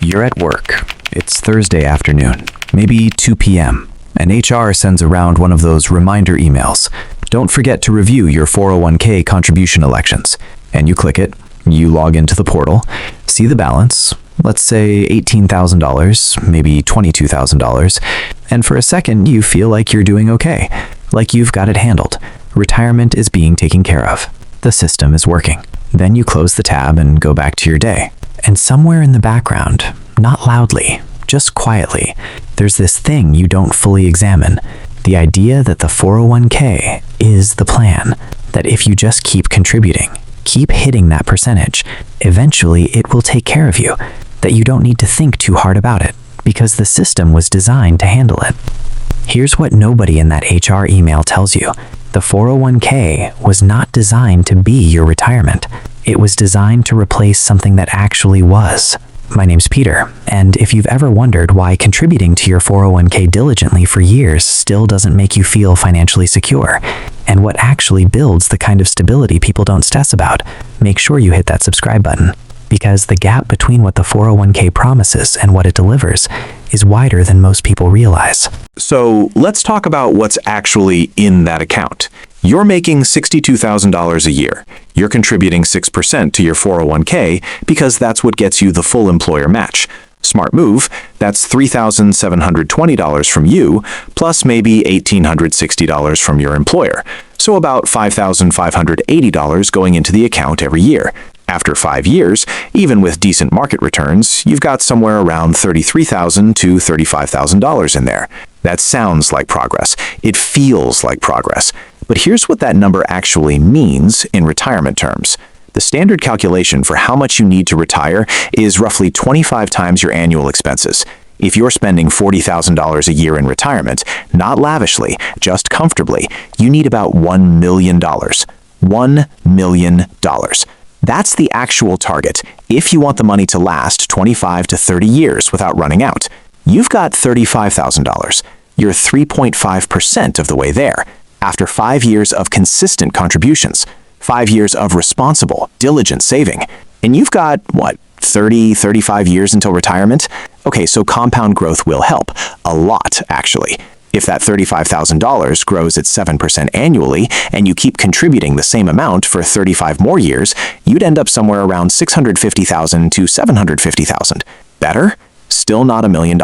You're at work. It's Thursday afternoon, maybe 2 p.m., and HR sends around one of those reminder emails. Don't forget to review your 401k contribution elections. And you click it, you log into the portal, see the balance, let's say $18,000, maybe $22,000, and for a second you feel like you're doing okay, like you've got it handled. Retirement is being taken care of. The system is working. Then you close the tab and go back to your day. And somewhere in the background, not loudly, just quietly, there's this thing you don't fully examine. The idea that the 401k is the plan, that if you just keep contributing, keep hitting that percentage, eventually it will take care of you, that you don't need to think too hard about it, because the system was designed to handle it. Here's what nobody in that HR email tells you. The 401k was not designed to be your retirement. It was designed to replace something that actually was. My name's Peter, and if you've ever wondered why contributing to your 401k diligently for years still doesn't make you feel financially secure, and what actually builds the kind of stability people don't stress about, make sure you hit that subscribe button, because the gap between what the 401k promises and what it delivers is wider than most people realize. So let's talk about what's actually in that account. You're making $62,000 a year. You're contributing 6% to your 401k because that's what gets you the full employer match. Smart move, that's $3,720 from you, plus maybe $1,860 from your employer. So about $5,580 going into the account every year. After 5 years, even with decent market returns, you've got somewhere around $33,000 to $35,000 in there. That sounds like progress. It feels like progress. But here's what that number actually means in retirement terms. The standard calculation for how much you need to retire is roughly 25 times your annual expenses. If you're spending $40,000 a year in retirement, not lavishly, just comfortably, you need about $1 million. $1 million. That's the actual target if you want the money to last 25 to 30 years without running out. You've got $35,000. You're 3.5% of the way there. After 5 years of consistent contributions, 5 years of responsible, diligent saving, and you've got, 35 years until retirement? Okay, so compound growth will help. A lot, actually. If that $35,000 grows at 7% annually, and you keep contributing the same amount for 35 more years, you'd end up somewhere around $650,000 to $750,000. Better? Still not $1 million.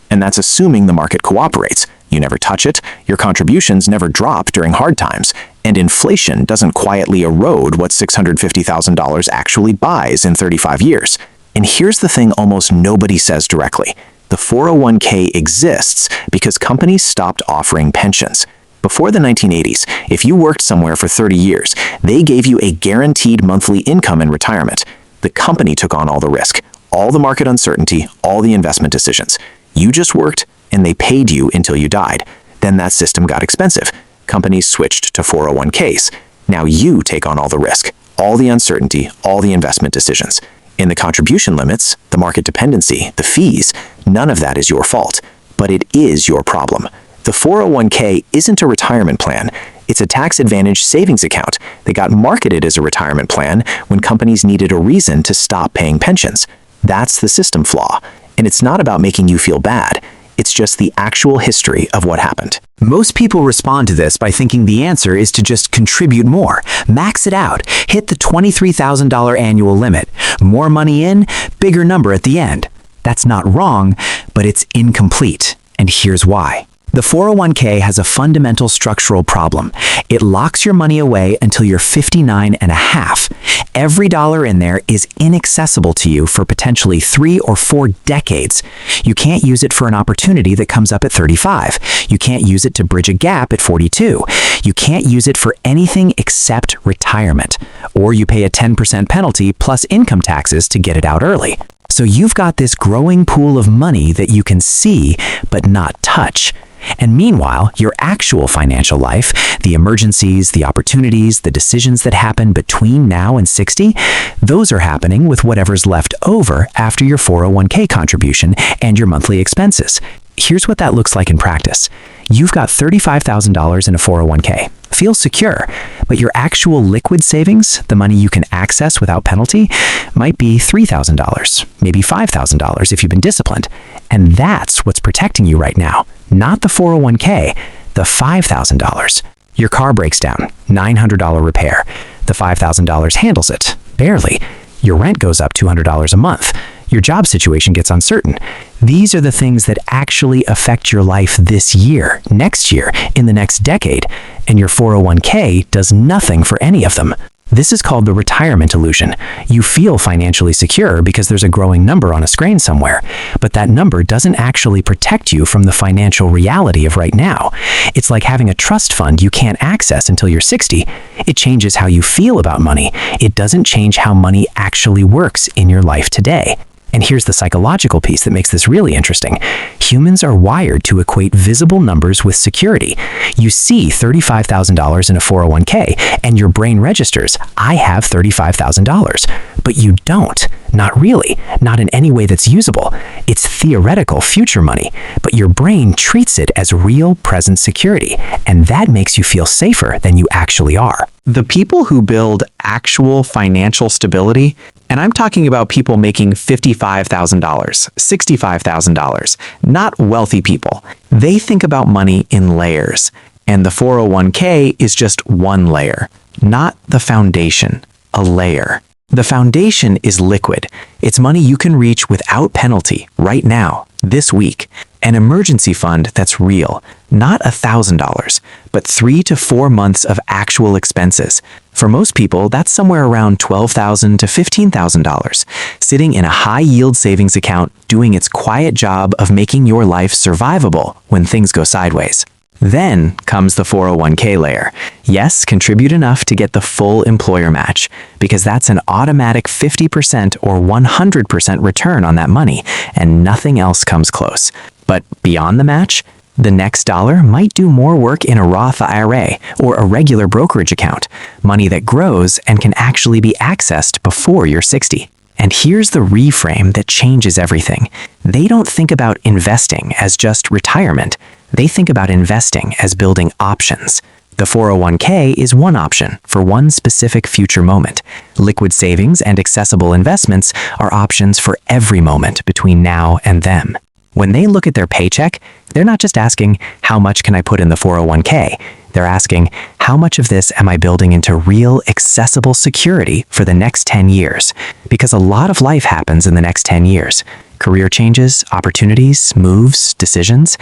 And that's assuming the market cooperates. You never touch it, your contributions never drop during hard times, and inflation doesn't quietly erode what $650,000 actually buys in 35 years. And here's the thing almost nobody says directly. The 401k exists because companies stopped offering pensions. Before the 1980s, if you worked somewhere for 30 years, they gave you a guaranteed monthly income in retirement. The company took on all the risk, all the market uncertainty, all the investment decisions. You just worked, and they paid you until you died. Then that system got expensive. Companies switched to 401ks. Now you take on all the risk, all the uncertainty, all the investment decisions. In the contribution limits, the market dependency, the fees, none of that is your fault. But it is your problem. The 401k isn't a retirement plan. It's a tax-advantaged savings account that got marketed as a retirement plan when companies needed a reason to stop paying pensions. That's the system flaw. And it's not about making you feel bad. It's just the actual history of what happened. Most people respond to this by thinking the answer is to just contribute more, max it out, hit the $23,000 annual limit. More money in, bigger number at the end. That's not wrong, but it's incomplete. And here's why. The 401k has a fundamental structural problem. It locks your money away until you're 59 and a half. Every dollar in there is inaccessible to you for potentially 3 or 4 decades. You can't use it for an opportunity that comes up at 35. You can't use it to bridge a gap at 42. You can't use it for anything except retirement. Or you pay a 10% penalty plus income taxes to get it out early. So you've got this growing pool of money that you can see but not touch. And meanwhile, your actual financial life, the emergencies, the opportunities, the decisions that happen between now and 60, those are happening with whatever's left over after your 401k contribution and your monthly expenses. here's what that looks like in practice. You've got $35,000 in a 401k. Feels secure, but your actual liquid savings, the money you can access without penalty, might be $3,000, maybe $5,000 if you've been disciplined. And that's what's protecting you right now, not the 401k, the $5,000. Your car breaks down, $900 repair. The $5,000 handles it, barely. Your rent goes up $200 a month. Your job situation gets uncertain. These are the things that actually affect your life this year, next year, in the next decade, and your 401k does nothing for any of them. This is called the retirement illusion. You feel financially secure because there's a growing number on a screen somewhere, but that number doesn't actually protect you from the financial reality of right now. It's like having a trust fund you can't access until you're 60. It changes how you feel about money. It doesn't change how money actually works in your life today. And here's the psychological piece that makes this really interesting. Humans are wired to equate visible numbers with security. You see $35,000 in a 401k, and your brain registers, I have $35,000. But you don't. Not really. Not in any way that's usable. It's theoretical future money, but your brain treats it as real present security, and that makes you feel safer than you actually are. The people who build actual financial stability, and I'm talking about people making $55,000, $65,000, not wealthy people. They think about money in layers, and the 401k is just one layer, not the foundation, a layer. The foundation is liquid. It's money you can reach without penalty right now, this week. An emergency fund that's real, not $1,000, but 3 to 4 months of actual expenses. For most people, that's somewhere around $12,000 to $15,000, sitting in a high-yield savings account doing its quiet job of making your life survivable when things go sideways. Then comes the 401k layer. Yes, contribute enough to get the full employer match, because that's an automatic 50% or 100% return on that money, and nothing else comes close. But beyond the match, the next dollar might do more work in a Roth IRA or a regular brokerage account, money that grows and can actually be accessed before you're 60. And here's the reframe that changes everything. They don't think about investing as just retirement. They think about investing as building options. The 401k is one option for one specific future moment. Liquid savings and accessible investments are options for every moment between now and then. When they look at their paycheck, they're not just asking, how much can I put in the 401k? They're asking, how much of this am I building into real, accessible security for the next 10 years? Because a lot of life happens in the next 10 years. Career changes, opportunities, moves, decisions.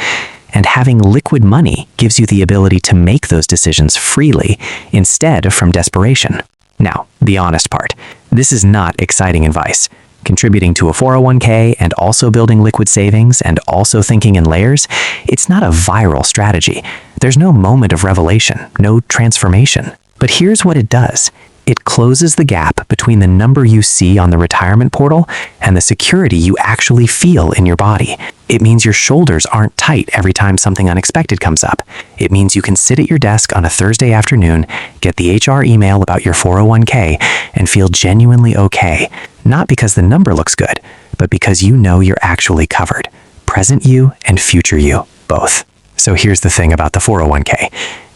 And having liquid money gives you the ability to make those decisions freely instead of from desperation. Now, the honest part. This is not exciting advice. Contributing to a 401k and also building liquid savings and also thinking in layers, it's not a viral strategy. There's no moment of revelation, no transformation. But here's what it does. It closes the gap between the number you see on the retirement portal and the security you actually feel in your body. It means your shoulders aren't tight every time something unexpected comes up. It means you can sit at your desk on a Thursday afternoon, get the HR email about your 401k, and feel genuinely okay. Not because the number looks good, but because you know you're actually covered. Present you and future you, both. So here's the thing about the 401k.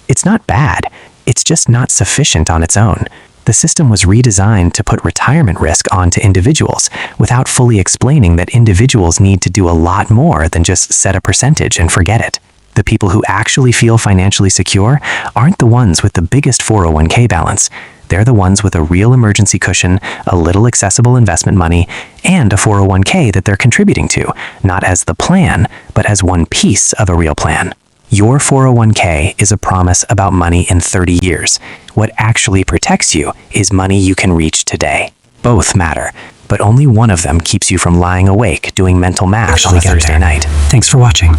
It's not bad. It's just not sufficient on its own. The system was redesigned to put retirement risk onto individuals without fully explaining that individuals need to do a lot more than just set a percentage and forget it. The people who actually feel financially secure aren't the ones with the biggest 401k balance. They're the ones with a real emergency cushion, a little accessible investment money, and a 401k that they're contributing to, not as the plan, but as one piece of a real plan. Your 401k is a promise about money in 30 years. What actually protects you is money you can reach today. Both matter, but only one of them keeps you from lying awake doing mental math on a Thursday night. Thanks for watching.